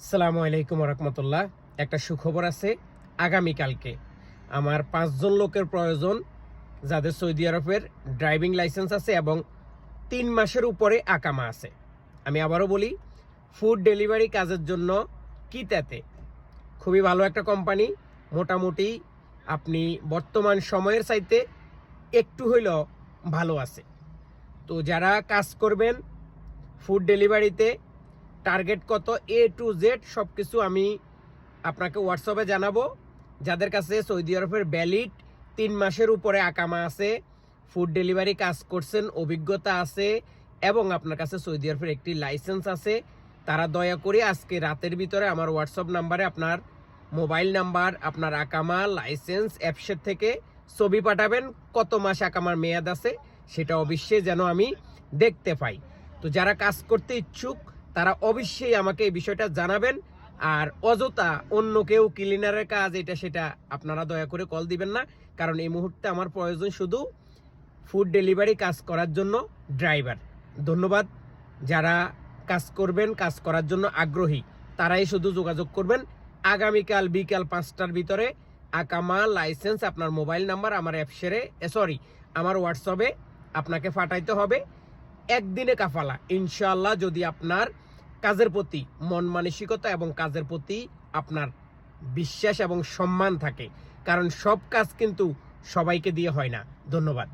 আসসালামু আলাইকুম রহমতুল্লাহ। একটা সুখবর আছে। আগামীকালকে আমার 5 জন লোকের প্রয়োজন, যাদের সৌদি আরবের ড্রাইভিং লাইসেন্স আছে এবং 3 মাসের উপরে আকামা আছে। আমি আবারও বলি, ফুড ডেলিভারি কাজের জন্য কিতাতে খুবই ভালো একটা কোম্পানি। মোটামুটি আপনি বর্তমান সময়ের চাইতে একটু হইলেও ভালো আছে। তো যারা কাজ করবেন ফুড ডেলিভারিতে, টার্গেট কত A to Z সব কিছু আমি আপনাকে হোয়াটসঅ্যাপে জানাবো। যাদের কাছে সৌদি আরবের ভ্যালিড 3 মাসের উপরে আকামা আছে, ফুড ডেলিভারি কাজ করছেন, অভিজ্ঞতা আছে এবং আপনার কাছে সৌদি আরবের একটি লাইসেন্স আছে, তারা দয়া করে আজকে রাতের ভিতরে আমার হোয়াটসঅ্যাপ নাম্বারে আপনার মোবাইল নাম্বার, আপনার আকামা, লাইসেন্স, অ্যাপসের থেকে ছবি পাঠাবেন। কত মাস আকামার মেয়াদ আছে সেটা অবশ্যই যেন আমি দেখতে পাই। তো যারা কাজ করতে ইচ্ছুক তারা অবশ্যই আমাকে এই বিষয়টা জানাবেন। আর অযথা অন্য কেউ ক্লিনারের কাজ এটা সেটা আপনারা দয়া করে কল দিবেন না, কারণ এই মুহূর্তে আমার প্রয়োজন শুধু ফুড ডেলিভারি কাজ করার জন্য ড্রাইভার। ধন্যবাদ। যারা কাজ করবেন, কাজ করার জন্য আগ্রহী, তারাই শুধু যোগাযোগ করবেন। আগামীকাল বিকাল 5টার ভিতরে আকামা, লাইসেন্স, আপনার মোবাইল নাম্বার আমার আমার হোয়াটসঅ্যাপে আপনাকে পাঠাইতে হবে। একদিনে কাফালা ইনশাআল্লাহ, যদি আপনার কাজের প্রতি মন মানসিকতা এবং কাজের প্রতি আপনার বিশ্বাস এবং সম্মান থাকে, কারণ সব কাজ কিন্তু সবাইকে দিয়ে হয় না। ধন্যবাদ।